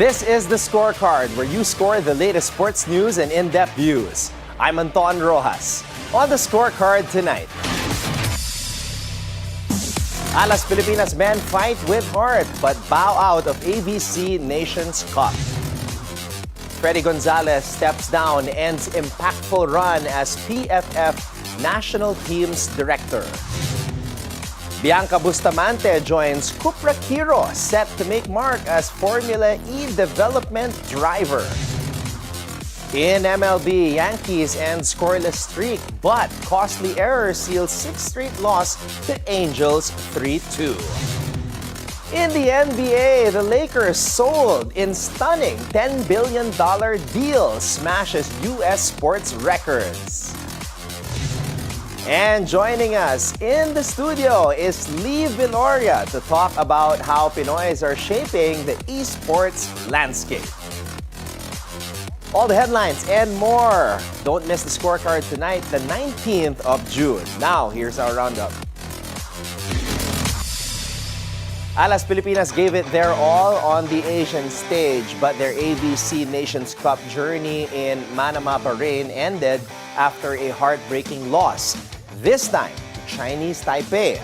This is the Scorecard, where you score the latest sports news and in-depth views. I'm Anton Roxas. On the Scorecard tonight, Alas Pilipinas men fight with heart but bow out of ABC Nations Cup. Freddy Gonzalez steps down, ends impactful run as PFF National Teams Director. Bianca Bustamante joins Cupra KIRO, set to make mark as Formula E development driver. In MLB, Yankees end scoreless streak, but costly error seals 6th straight loss to Angels 3-2. In the NBA, the Lakers sold in stunning $10 billion deal, smashes U.S. sports records. And joining us in the studio is Viloria to talk about how Pinoys are shaping the esports landscape. All the headlines and more. Don't miss the Scorecard tonight, the 19th of June. Now, here's our roundup. Alas Pilipinas gave it their all on the Asian stage, but their ABC Nations Cup journey in Manama, Bahrain ended after a heartbreaking loss. This time to Chinese Taipei.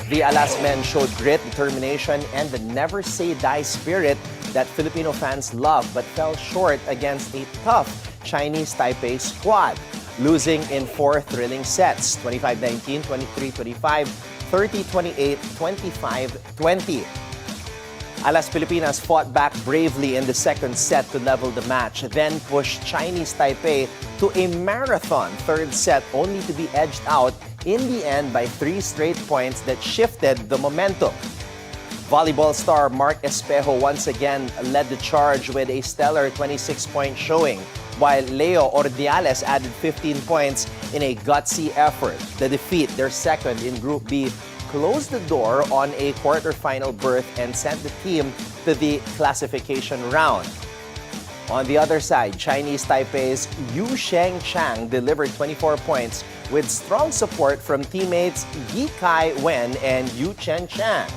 The Alas men showed grit, determination, and the never-say-die spirit that Filipino fans love, but fell short against a tough Chinese Taipei squad, losing in 4 thrilling sets, 25-19, 23-25, 30-28, 25-20. Alas Pilipinas fought back bravely in the second set to level the match, then pushed Chinese Taipei to a marathon third set, only to be edged out in the end by 3 straight points that shifted the momentum. Volleyball star Mark Espejo once again led the charge with a stellar 26-point showing, while Leo Ordiales added 15 points in a gutsy effort. The defeat, their second in Group B, closed the door on a quarterfinal berth and sent the team to the classification round. On the other side, Chinese Taipei's Yu Sheng Chang delivered 24 points with strong support from teammates Yi Kai Wen and Yu Chen Chang.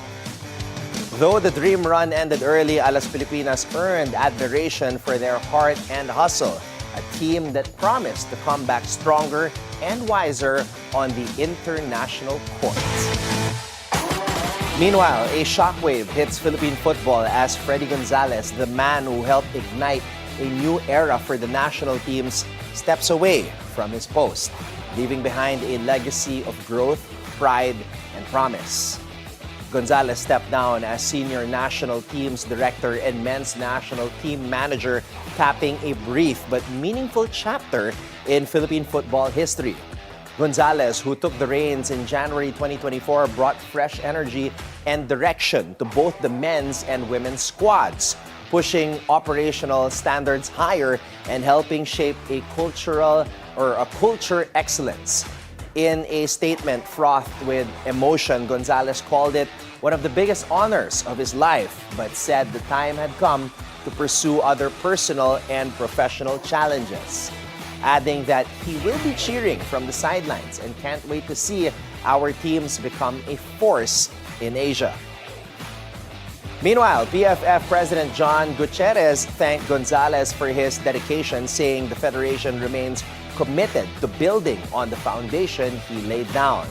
Though the dream run ended early, Alas Pilipinas earned admiration for their heart and hustle, a team that promised to come back stronger and wiser on the international courts. Meanwhile, a shockwave hits Philippine football as Freddy Gonzalez, the man who helped ignite a new era for the national teams, steps away from his post, leaving behind a legacy of growth, pride, and promise. Gonzalez stepped down as senior national teams director and men's national team manager, capping a brief but meaningful chapter in Philippine football history. Gonzalez, who took the reins in January 2024, brought fresh energy and direction to both the men's and women's squads, pushing operational standards higher and helping shape a culture excellence. In a statement fraught with emotion, Gonzalez called it one of the biggest honors of his life, but said the time had come to pursue other personal and professional challenges, adding that he will be cheering from the sidelines and can't wait to see our teams become a force in Asia. Meanwhile, PFF President John Gutierrez thanked Gonzalez for his dedication, saying the federation remains committed to building on the foundation he laid down.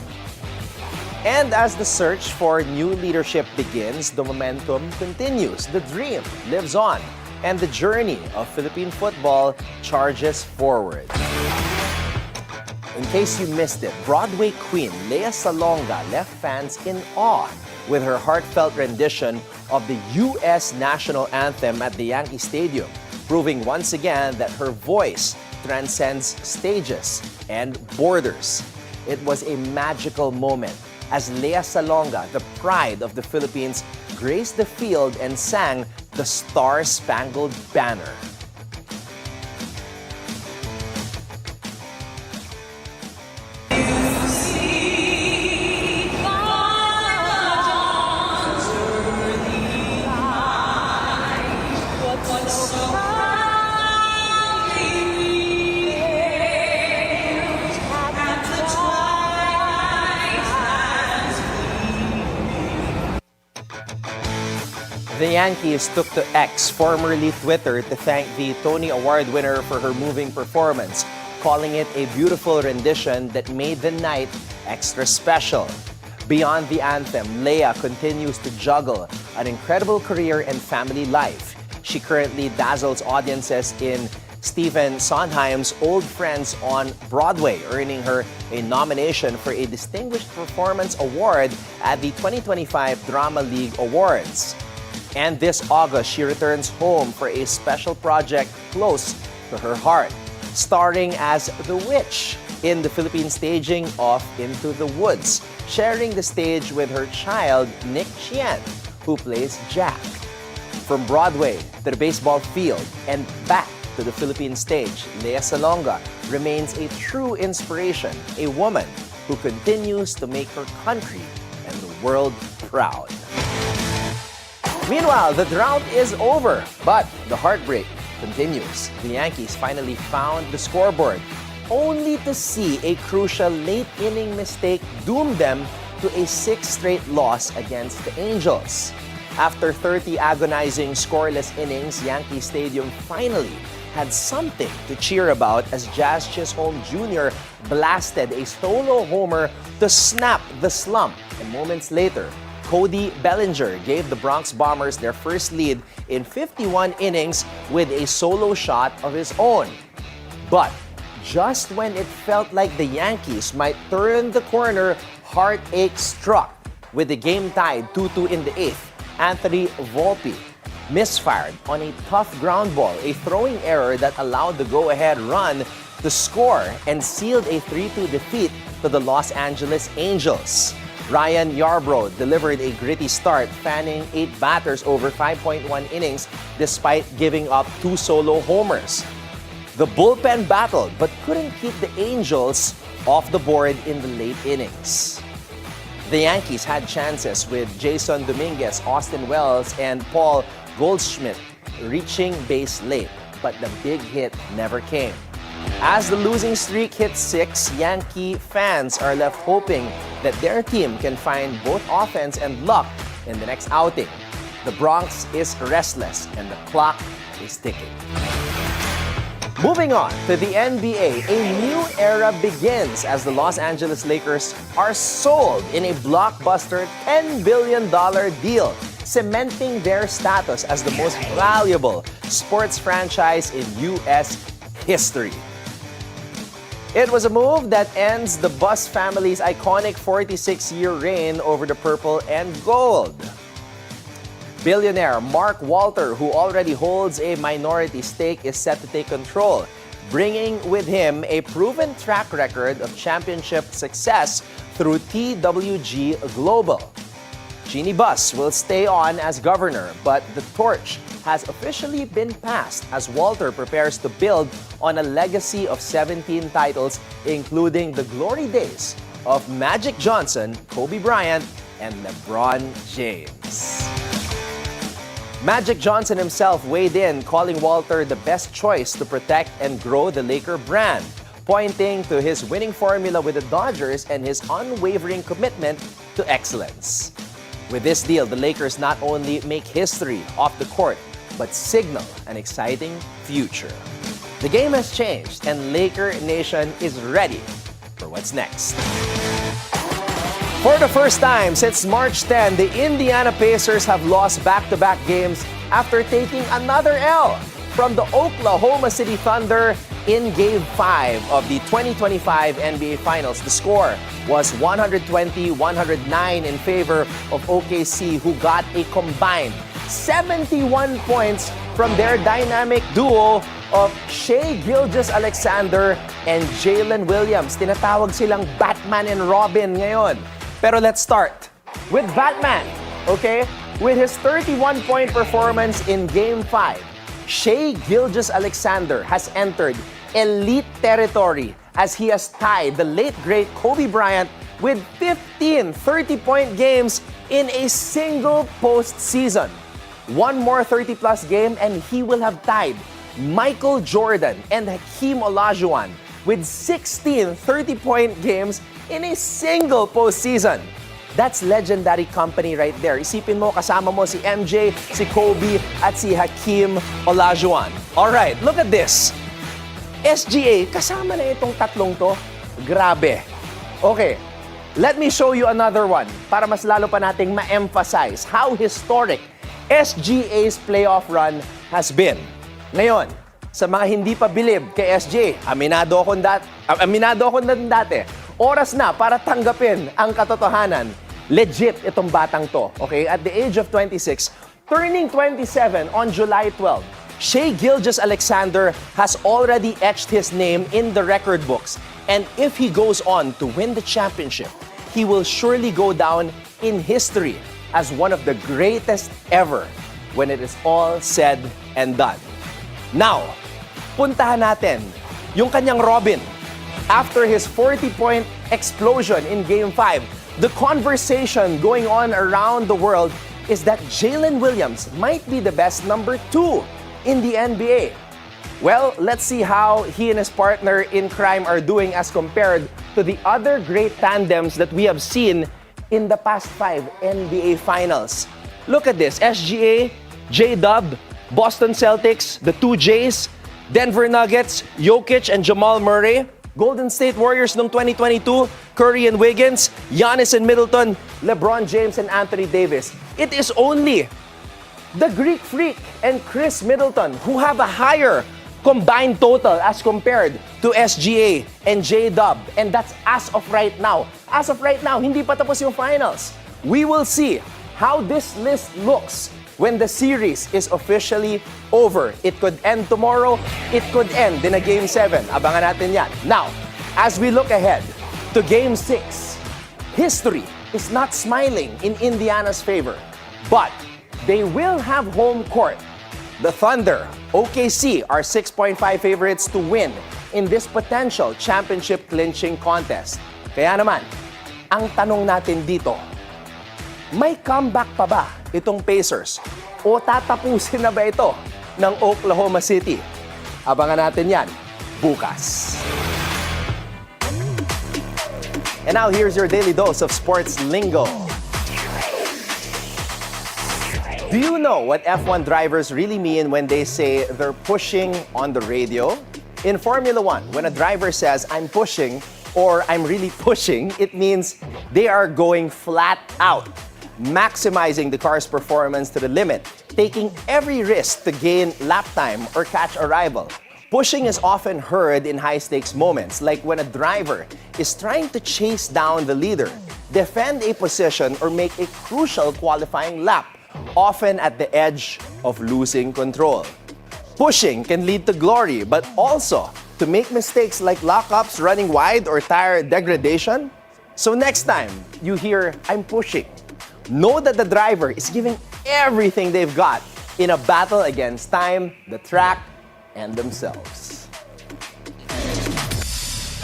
And as the search for new leadership begins, the momentum continues, the dream lives on, and the journey of Philippine football charges forward. In case you missed it, Broadway queen Lea Salonga left fans in awe with her heartfelt rendition of the U.S. national anthem at the Yankee Stadium, proving once again that her voice transcends stages and borders. It was a magical moment as Lea Salonga, the pride of the Philippines, graced the field and sang the Star-Spangled Banner. The Yankees took to X, formerly Twitter, to thank the Tony Award winner for her moving performance, calling it a beautiful rendition that made the night extra special. Beyond the anthem, Leia continues to juggle an incredible career and family life. She currently dazzles audiences in Stephen Sondheim's Old Friends on Broadway, earning her a nomination for a Distinguished Performance Award at the 2025 Drama League Awards. And this August, she returns home for a special project close to her heart, starring as the witch in the Philippine staging of Into the Woods, sharing the stage with her child, Nick Chien, who plays Jack. From Broadway to the baseball field and back to the Philippine stage, Lea Salonga remains a true inspiration, a woman who continues to make her country and the world proud. Meanwhile, the drought is over, but the heartbreak continues. The Yankees finally found the scoreboard, only to see a crucial late-inning mistake doom them to a 6th straight loss against the Angels. After 30 agonizing scoreless innings, Yankee Stadium finally had something to cheer about as Jazz Chisholm Jr. blasted a solo homer to snap the slump. And moments later, Cody Bellinger gave the Bronx Bombers their first lead in 51 innings with a solo shot of his own. But just when it felt like the Yankees might turn the corner, heartache struck. With the game tied 2-2 in the 8th, Anthony Volpe misfired on a tough ground ball, a throwing error that allowed the go-ahead run to score and sealed a 3-2 defeat to the Los Angeles Angels. Ryan Yarbrough delivered a gritty start, fanning 8 batters over 5.1 innings despite giving up 2 solo homers. The bullpen battled but couldn't keep the Angels off the board in the late innings. The Yankees had chances with Jason Dominguez, Austin Wells, and Paul Goldschmidt reaching base late, but the big hit never came. As the losing streak hits 6, Yankee fans are left hoping that their team can find both offense and luck in the next outing. The Bronx is restless and the clock is ticking. Moving on to the NBA, a new era begins as the Los Angeles Lakers are sold in a blockbuster $10 billion deal, cementing their status as the most valuable sports franchise in U.S. history. It was a move that ends the Buss family's iconic 46-year reign over the purple and gold. Billionaire Mark Walter, who already holds a minority stake, is set to take control, bringing with him a proven track record of championship success through TWG Global. Jeannie Buss will stay on as governor, but the torch has officially been passed as Walter prepares to build on a legacy of 17 titles, including the glory days of Magic Johnson, Kobe Bryant, and LeBron James. Magic Johnson himself weighed in, calling Walter the best choice to protect and grow the Laker brand, pointing to his winning formula with the Dodgers and his unwavering commitment to excellence. With this deal, the Lakers not only make history off the court, but signal an exciting future. The game has changed, and Laker Nation is ready for what's next. For the first time since March 10, the Indiana Pacers have lost back-to-back games after taking another L from the Oklahoma City Thunder in Game 5 of the 2025 NBA Finals. The score was 120-109 in favor of OKC, who got a combined 71 points from their dynamic duo of Shai Gilgeous-Alexander and Jalen Williams. Tinatawag silang Batman and Robin ngayon. Pero let's start with Batman, okay? With his 31-point performance in Game 5, Shai Gilgeous-Alexander has entered elite territory as he has tied the late great Kobe Bryant with 15 30-point games in a single postseason. One more 30-plus game and he will have tied Michael Jordan and Hakeem Olajuwon with 16 30-point games in a single postseason. That's legendary company right there. Isipin mo, kasama mo si MJ, si Kobe, at si Hakeem Olajuwon. Alright, look at this. SGA, kasama na itong tatlong to. Grabe. Okay, let me show you another one para mas lalo pa nating ma-emphasize how historic SGA's playoff run has been. Ngayon, sa mga hindi pa bilib kay SGA, aminado ako na dati, oras na para tanggapin ang katotohanan. Legit itong batang to, okay? At the age of 26, turning 27 on July 12, Shai Gilgeous-Alexander has already etched his name in the record books. And if he goes on to win the championship, he will surely go down in history as one of the greatest ever when it is all said and done. Now, puntahan natin yung kanyang Robin. After his 40-point explosion in Game 5, the conversation going on around the world is that Jalen Williams might be the best number 2 in the NBA. Well, let's see how he and his partner in crime are doing as compared to the other great tandems that we have seen in the past 5 NBA Finals. Look at this, SGA, J-Dub, Boston Celtics, the 2 Js, Denver Nuggets, Jokic and Jamal Murray, Golden State Warriors noong 2022, Curry and Wiggins, Giannis and Middleton, LeBron James and Anthony Davis. It is only the Greek Freak and Chris Middleton who have a higher combined total as compared to SGA and J-Dub. And that's as of right now. As of right now, hindi pa tapos yung finals. We will see how this list looks when the series is officially over. It could end tomorrow, it could end in a Game 7. Abangan natin yan. Now, as we look ahead to Game 6, history is not smiling in Indiana's favor, but they will have home court. The Thunder, OKC are 6.5 favorites to win in this potential championship clinching contest. Kaya naman, ang tanong natin dito, may comeback pa ba itong Pacers? O tatapusin na ba ito ng Oklahoma City? Abangan natin yan bukas. And now here's your daily dose of sports lingo. Do you know what F1 drivers really mean when they say they're pushing on the radio? In Formula 1, when a driver says, I'm pushing or I'm really pushing, it means they are going flat out, maximizing the car's performance to the limit, taking every risk to gain lap time or catch a rival. Pushing is often heard in high-stakes moments, like when a driver is trying to chase down the leader, defend a position, or make a crucial qualifying lap, often at the edge of losing control. Pushing can lead to glory, but also to make mistakes like lockups, running wide, or tire degradation. So next time you hear, I'm pushing, know that the driver is giving everything they've got in a battle against time, the track, and themselves.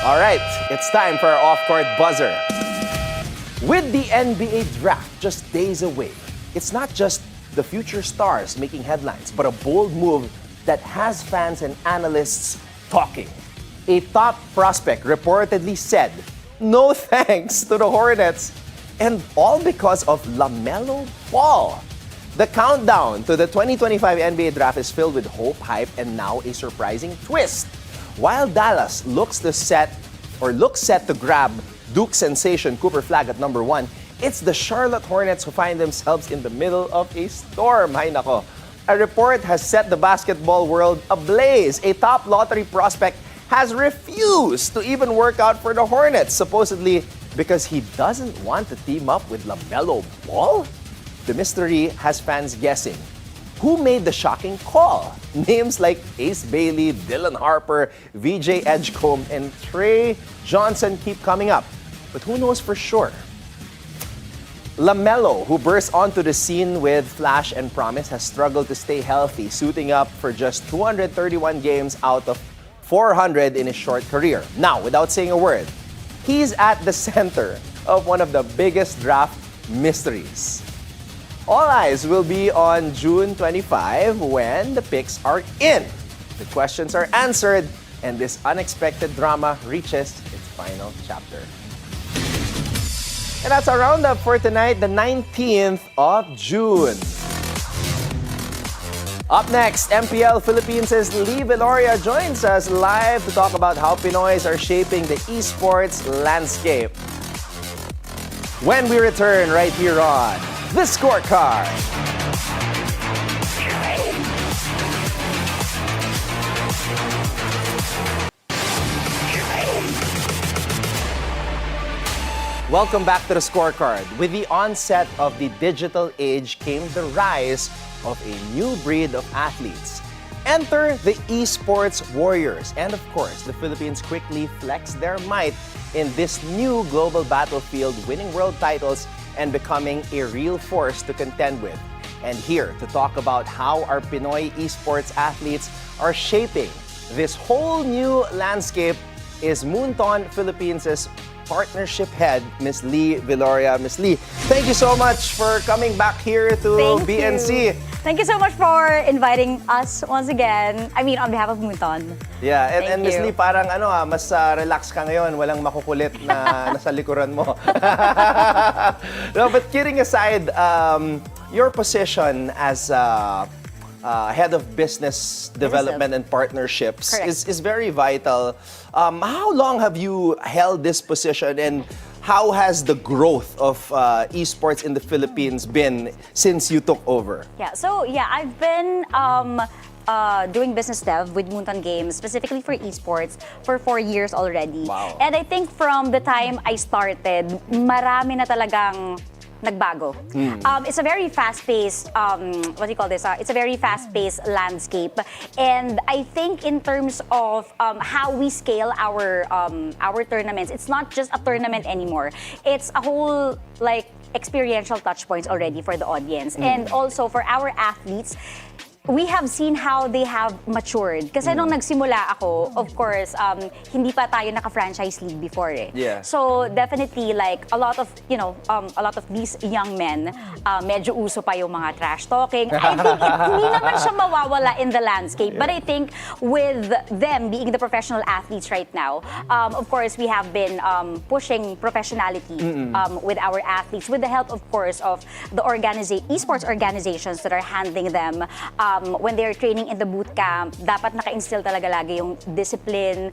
All right, it's time for our off-court buzzer. With the NBA draft just days away, it's not just the future stars making headlines, but a bold move that has fans and analysts talking. A top prospect reportedly said, no thanks to the Hornets, and all because of LaMelo Ball. The countdown to the 2025 NBA draft is filled with hope, hype, and now a surprising twist. While Dallas looks set to grab Duke sensation Cooper Flag at number 1, it's the Charlotte Hornets who find themselves in the middle of a storm. Hay nako. A report has set the basketball world ablaze. A top lottery prospect has refused to even work out for the Hornets, supposedly because he doesn't want to team up with LaMelo Ball? The mystery has fans guessing. Who made the shocking call? Names like Ace Bailey, Dylan Harper, VJ Edgecombe, and Trey Johnson keep coming up. But who knows for sure? LaMelo, who burst onto the scene with flash and promise, has struggled to stay healthy, suiting up for just 231 games out of 400 in his short career. Now, without saying a word, he's at the center of one of the biggest draft mysteries. All eyes will be on June 25 when the picks are in, the questions are answered, and this unexpected drama reaches its final chapter. And that's our roundup for tonight, the 19th of June. Up next, MPL Philippines' Viloria joins us live to talk about how Pinoys are shaping the esports landscape. When we return right here on The Scorecard. Welcome back to The Scorecard. With the onset of the digital age came the rise of a new breed of athletes. Enter the esports warriors. And of course, the Philippines quickly flexed their might in this new global battlefield, winning world titles and becoming a real force to contend with. And here to talk about how our Pinoy esports athletes are shaping this whole new landscape is Moonton Philippines' partnership head, Miss Lee Viloria. Miss Lee, thank you so much for coming back here to BNC. Thank you so much for inviting us once again. I mean, on behalf of Moonton. Yeah, and Miss Lee, parang mas relax ka ngayon. Walang makukulit na nasa likuran mo. No, but kidding aside, your position as head of business development and partnerships is very vital. How long have you held this position, and how has the growth of esports in the Philippines been since you took over? I've been doing business dev with Moonton Games, specifically for esports, for 4 years already. Wow. And I think from the time I started, marami na talagang nagbago. It's a very fast-paced, it's a very fast-paced landscape. And I think in terms of how we scale our tournaments, it's not just a tournament anymore. It's a whole, experiential touch points already for the audience. And also for our athletes, we have seen how they have matured. Kasi nung nagsimula ako, of course, hindi pa tayo naka-franchise league before eh. Yeah. So definitely a lot of these young men, medyo uso pa yung mga trash talking. I think hindi naman siya mawawala in the landscape. But I think with them being the professional athletes right now, of course, we have been pushing professionality with our athletes, with the help, of course, of the esports organizations that are handling them. When they're training in the boot camp, dapat naka-instill talaga lagi yung discipline,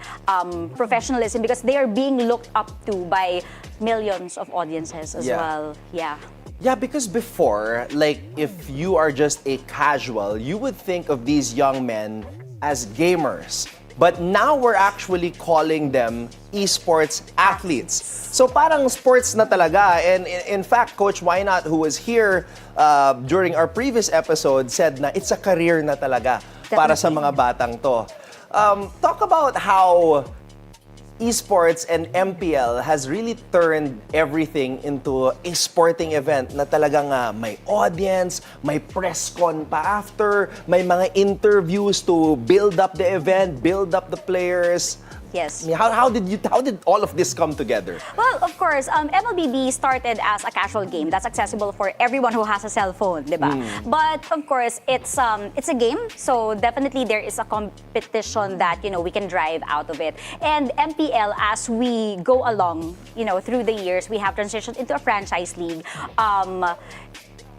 professionalism, because they are being looked up to by millions of audiences as well. Yeah. Yeah, because before, if you are just a casual, you would think of these young men as gamers. But now we're actually calling them esports athletes. So parang sports na talaga. And in fact, Coach Why Not, who was here during our previous episode, said na it's a career na talaga para sa mga batang to. Talk about how esports and MPL has really turned everything into a sporting event na talagang may audience, may press con pa after, may mga interviews to build up the event, build up the players. Yes. How did all of this come together? Well, of course, MLBB started as a casual game that's accessible for everyone who has a cell phone, di ba? But of course, it's a game, so definitely there is a competition that we can drive out of it. And MPL, as we go along, through the years, we have transitioned into a franchise league.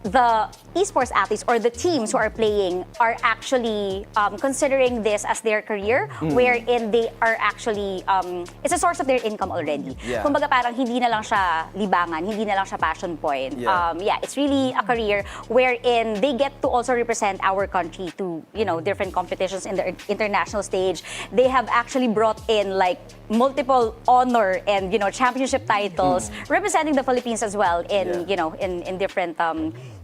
The esports athletes or the teams who are playing are actually considering this as their career, wherein they are actually, it's a source of their income already. Yeah. Kumbaga parang hindi na lang siya libangan, hindi na lang siya passion point. Yeah. It's really a career wherein they get to also represent our country to, different competitions in the international stage. They have actually brought in multiple honor and, championship titles, representing the Philippines as well in, in different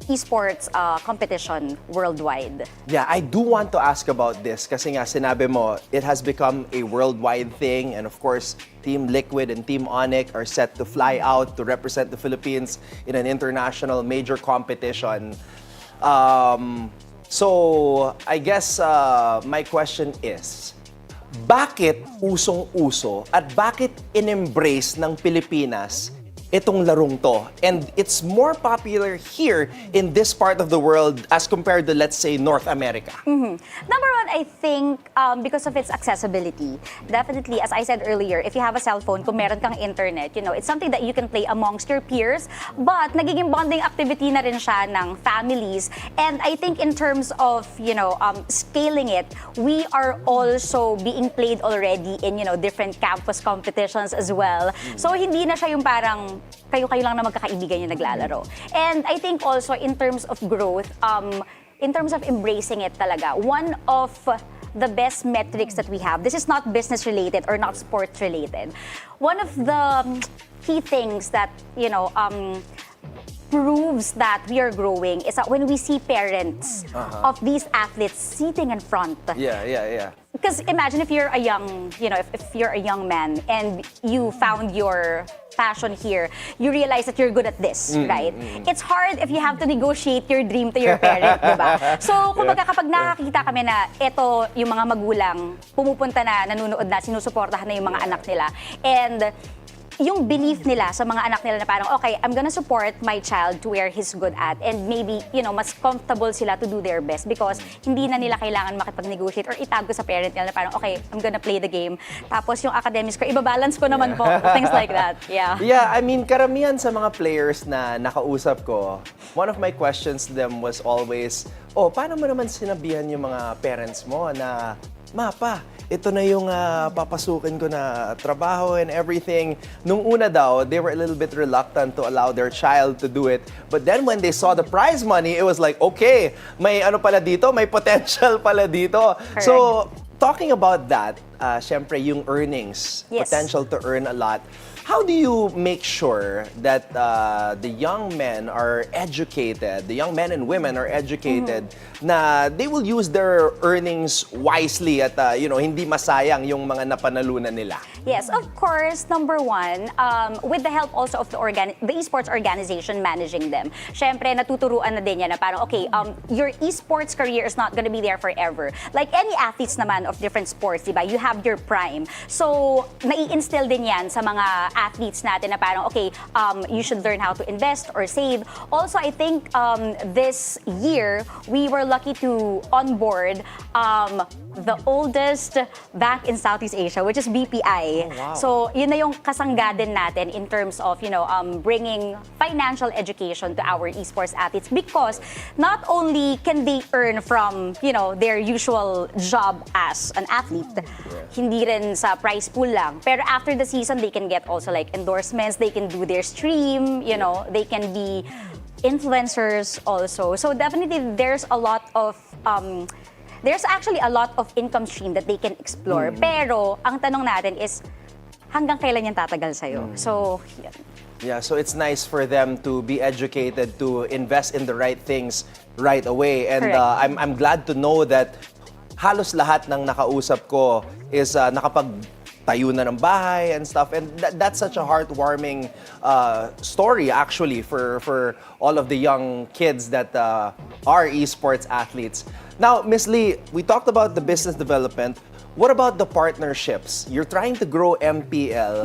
esports competition worldwide. Yeah, I do want to ask about this kasi nga sinabi mo, it has become a worldwide thing, and of course, Team Liquid and Team Onyx are set to fly out to represent the Philippines in an international major competition. So, I guess my question is, bakit usong-uso at bakit in-embrace ng Pilipinas itong larong to. And it's more popular here in this part of the world as compared to, let's say, North America. Number one, I think because of its accessibility. Definitely, as I said earlier, if you have a cell phone, kung meron kang internet, it's something that you can play amongst your peers. But nagiging bonding activity na rin siya ng families. And I think in terms of, scaling it, we are also being played already in, different campus competitions as well. So hindi na siya yung parang kayo-kayo lang na magkakaibigan yung naglalaro. And I think also in terms of growth, in terms of embracing it talaga, one of the best metrics that we have, this is not business related or not sports related. One of the key things that, proves that we are growing is that when we see parents of these athletes sitting in front. Yeah. Because imagine if you're a young, if you're a young man and you found your passion here, you realize that you're good at this, right? It's hard if you have to negotiate your dream to your parent, diba? So, kumbaga kapag nakakita kami na ito yung mga magulang, pumupunta na, nanonood na, sinusuportahan na yung mga anak nila, and yung belief nila sa mga anak nila na parang, okay, I'm gonna support my child to where he's good at, and maybe, mas comfortable sila to do their best because hindi na nila kailangan makipag-negotiate or itago sa parent nila na parang, okay, I'm gonna play the game. Tapos yung academics ko, ibabalance ko naman po. Things like that. Yeah. Yeah, I mean, karamihan sa mga players na nakausap ko, one of my questions to them was always, paano mo naman sinabihan yung mga parents mo na, Mapa, ito na yung papasukin ko na trabaho and everything. Nung una daw, they were a little bit reluctant to allow their child to do it. But then when they saw the prize money, it was like, okay, may ano pala dito, may potential pala dito. Correct. So, talking about that, syempre yung earnings, Yes. potential to earn a lot. How do you make sure that the young men are educated, the young men and women are educated, na they will use their earnings wisely at hindi masayang yung mga napanalunan nila? Yes, of course. Number one, with the help also of the esports organization managing them. Syempre, natuturuan na din yan na parang, okay, your esports career is not gonna be there forever. Like any athletes naman of different sports, diba? You have your prime. So, nai-instill din yan sa mga athletes natin na parang, okay, you should learn how to invest or save. Also, I think this year, we were lucky to onboard the oldest bank in Southeast Asia, which is BPI. Oh, wow. So, yun na yung kasangga din natin in terms of, bringing financial education to our esports athletes, because not only can they earn from, their usual job as an athlete, hindi rin sa prize pool lang. Pero after the season, they can get also like endorsements, they can do their stream, they can be influencers also. So definitely there's actually a lot of income stream that they can explore. Pero ang tanong natin is, hanggang kailan yan tatagal sa'yo? So, yan. Yeah, so it's nice for them to be educated, to invest in the right things right away. And I'm glad to know that halos lahat ng nakausap ko is nakapagtayo na ng bahay and stuff. And that's such a heartwarming story actually for all of the young kids that are esports athletes. Now, Miss Lee, we talked about the business development. What about the partnerships? You're trying to grow MPL.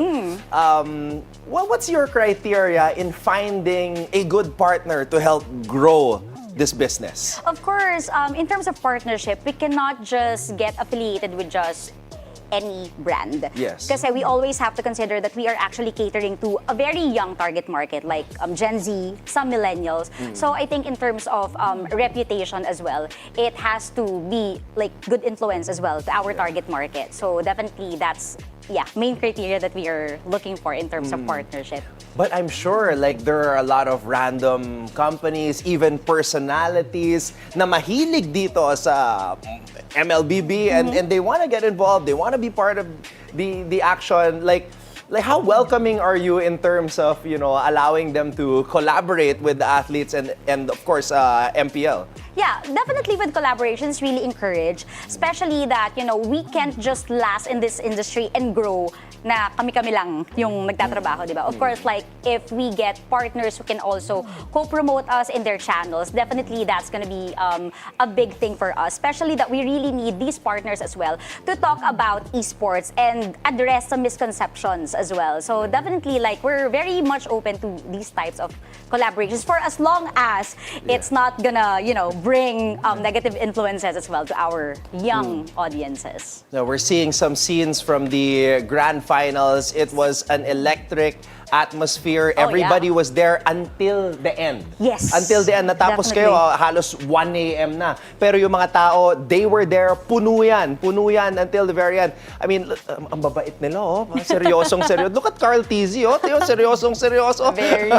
What's your criteria in finding a good partner to help grow this business? Of course, in terms of partnership, we cannot just get affiliated with just any brand. Yes. Kasi we always have to consider that we are actually catering to a very young target market, like Gen Z, some millennials. So I think in terms of reputation as well, it has to be like good influence as well to our target market. So definitely that's main criteria that we are looking for in terms of partnership. But I'm sure there are a lot of random companies, even personalities na mahilig dito sa MLBB and they want to get involved, they want to be part of the action. Like how welcoming are you in terms of, allowing them to collaborate with the athletes and of course MPL? Yeah, definitely with collaborations, really encourage, especially that, we can't just last in this industry and grow na kami-kami lang yung nagtatrabaho, di ba? Of course, like, if we get partners who can also co-promote us in their channels, definitely that's gonna be a big thing for us, especially that we really need these partners as well to talk about esports and address some misconceptions as well. So definitely, like, we're very much open to these types of collaborations for as long as it's not gonna, bring negative influences as well to our young audiences. Now, we're seeing some scenes from the grand finals. It was an electric atmosphere. Everybody was there until the end. Yes. Until the end. Natapos Definitely. kayo, halos 1 a.m. na. Pero yung mga tao, they were there, puno yan until the very end. I mean, ang babait nila, oh. Seryosong seryoso. Look at Carl Tizzy, oh. Tiyo, seryosong seryoso. Very.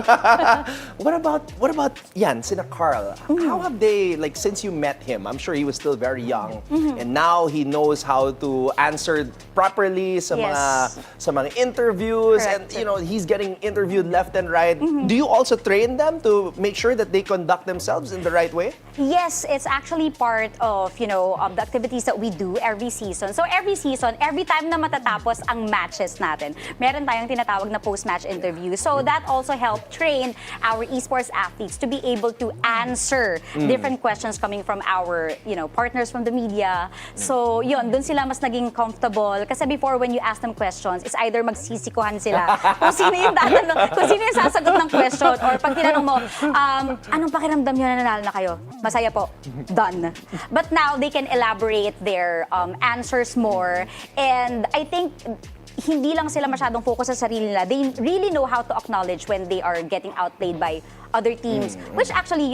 What about yan, sina Carl? How have they, like, since you met him, I'm sure he was still very young, and now he knows how to answer properly sa mga interviews, Correct. and he's getting interviewed left and right. Do you also train them to make sure that they conduct themselves in the right way? Yes, it's actually part of, the activities that we do every season. So every season, every time na matatapos ang matches natin, meron tayong tinatawag na post-match interview. So that also helped train our esports athletes to be able to answer different questions coming from our, partners from the media. So yun, dun sila mas naging comfortable. Kasi before, when you ask them questions, it's either magsisikuhan sila kung sino yung tatanong, kung sino yung sasagot ng question, or pag tinanong mo, anong pakiramdam nyo na nanalo na kayo? Masaya po. Done. But now, they can elaborate their answers more. And I think, hindi lang sila masyadong focus sa sarili nila. They really know how to acknowledge when they are getting outplayed by other teams, which actually,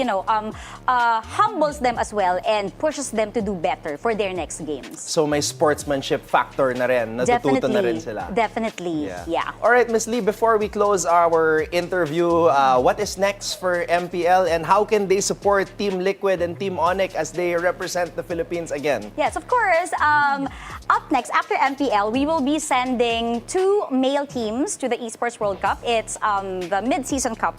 humbles them as well and pushes them to do better for their next games. So may sportsmanship factor na rin. Natututo na rin sila. Definitely, yeah. All right, Ms. Lee, before we close our interview, what is next for MPL and how can they support Team Liquid and Team Onyx as they represent the Philippines again? Yes, of course. Up next, after MPL, we will be sending 2 male teams to the Esports World Cup. It's the Mid-Season Cup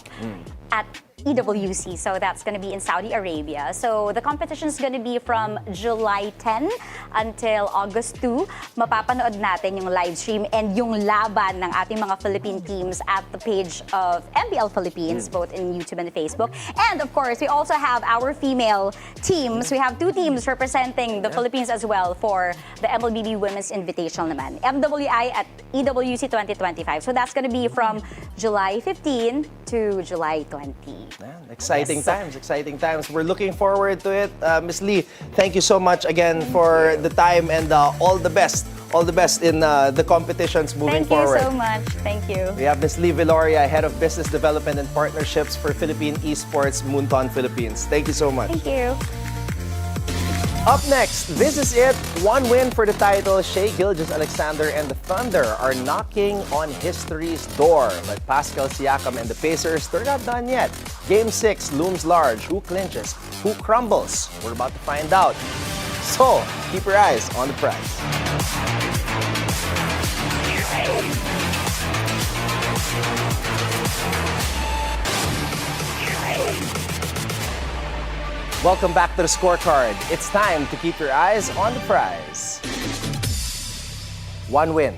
at EWC, so that's going to be in Saudi Arabia. So the competition is going to be from July 10 until August 2. Mapapanood natin yung live stream and yung laban ng ating mga Philippine teams at the page of MPL Philippines, both in YouTube and Facebook. And of course, we also have our female teams. We have 2 teams representing the Philippines as well for the MLBB Women's Invitational naman. MWI at EWC 2025. So that's going to be from July 15 to July 20. Man, exciting times. We're looking forward to it. Ms. Lee, thank you so much again for the time and all the best. All the best in the competitions moving forward. Thank you so much. Thank you. We have Ms. Lee Viloria, Head of Business Development and Partnerships for Philippine Esports, Moonton, Philippines. Thank you so much. Thank you. Up next, this is it. 1 win for the title. Shai Gilgeous-Alexander and the Thunder are knocking on history's door. But Pascal Siakam and the Pacers, they're not done yet. Game 6 looms large. Who clinches? Who crumbles? We're about to find out. So, keep your eyes on the prize. Welcome back to the Scorecard. It's time to keep your eyes on the prize. 1 win.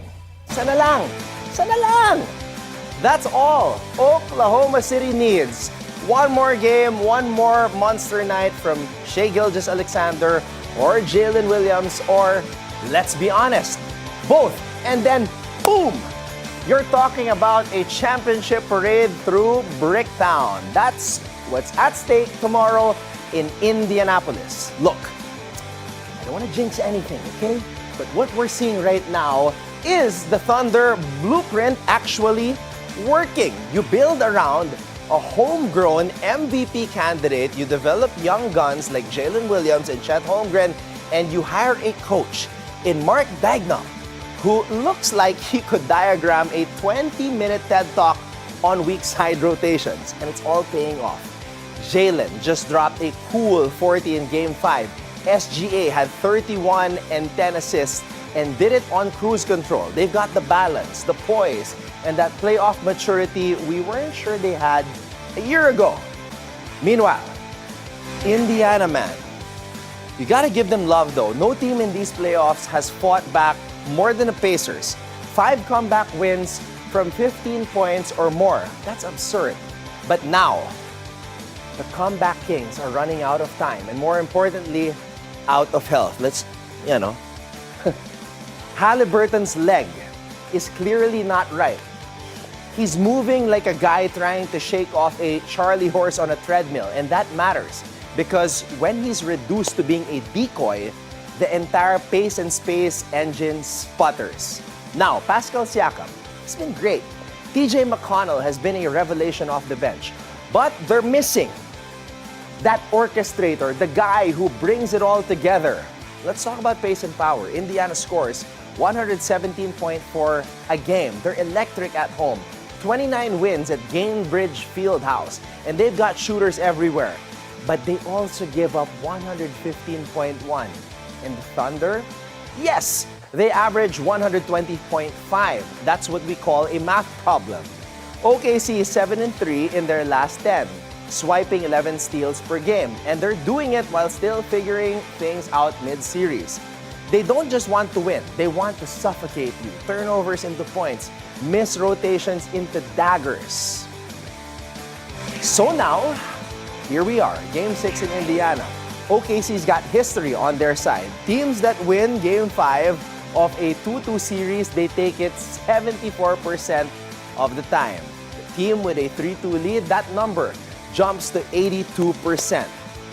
Sana lang! Sana lang! That's all Oklahoma City needs. 1 more game, 1 more monster night from Shai Gilgeous-Alexander or Jalen Williams, or, let's be honest, both. And then, boom! You're talking about a championship parade through Bricktown. That's what's at stake tomorrow in Indianapolis. Look, I don't want to jinx anything, okay? But what we're seeing right now is the Thunder blueprint actually working. You build around a homegrown MVP candidate, you develop young guns like Jalen Williams and Chet Holmgren, and you hire a coach in Mark Daigneault, who looks like he could diagram a 20-minute TED Talk on weak side rotations, and it's all paying off. Jalen just dropped a cool 40 in Game 5. SGA had 31 and 10 assists and did it on cruise control. They've got the balance, the poise, and that playoff maturity we weren't sure they had a year ago. Meanwhile, Indiana, man, you gotta give them love though. No team in these playoffs has fought back more than the Pacers. 5 comeback wins from 15 points or more. That's absurd. But now, the comeback kings are running out of time and more importantly, out of health. Halliburton's leg is clearly not right. He's moving like a guy trying to shake off a Charlie horse on a treadmill, and that matters because when he's reduced to being a decoy, the entire pace and space engine sputters. Now, Pascal Siakam, he's been great. TJ McConnell has been a revelation off the bench, but they're missing that orchestrator, the guy who brings it all together. Let's talk about pace and power. Indiana scores 117.4 a game. They're electric at home. 29 wins at Gainbridge Fieldhouse, and they've got shooters everywhere. But they also give up 115.1. And the Thunder? Yes, they average 120.5. That's what we call a math problem. OKC is 7-3 in their last 10. Swiping 11 steals per game, and they're doing it while still figuring things out mid-series. They don't just want to win, they want to suffocate you. Turnovers into points, miss rotations into daggers. So now, here we are, Game 6 in Indiana. OKC's got history on their side. Teams that win Game 5 of a 2-2 series, they take it 74% of the time. The team with a 3-2 lead, that number jumps to 82%.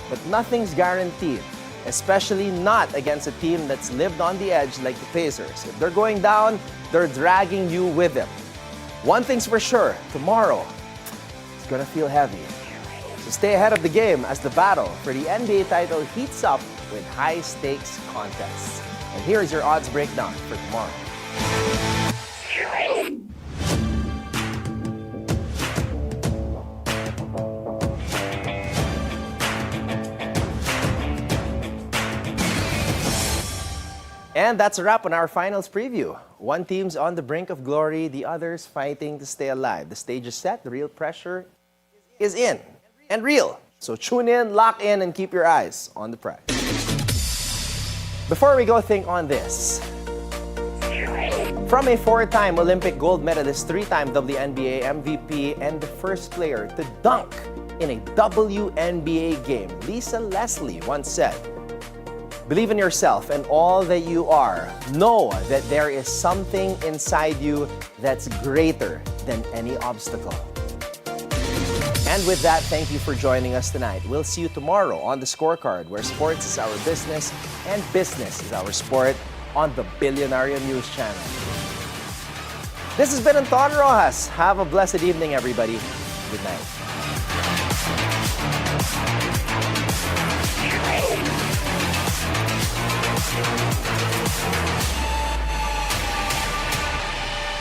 But nothing's guaranteed, especially not against a team that's lived on the edge like the Pacers. If they're going down, they're dragging you with them. One thing's for sure, tomorrow, it's gonna feel heavy. So stay ahead of the game as the battle for the NBA title heats up with high-stakes contests. And here's your odds breakdown for tomorrow. And that's a wrap on our finals preview. One team's on the brink of glory, the others fighting to stay alive. The stage is set, the real pressure is in and real. So tune in, lock in, and keep your eyes on the prize. Before we go, think on this. From a 4-time Olympic gold medalist, 3-time WNBA MVP, and the first player to dunk in a WNBA game, Lisa Leslie once said, "Believe in yourself and all that you are. Know that there is something inside you that's greater than any obstacle." And with that, thank you for joining us tonight. We'll see you tomorrow on The Scorecard, where sports is our business and business is our sport on the Bilyonaryo News Channel. This has been Anton Roxas. Have a blessed evening, everybody. Good night.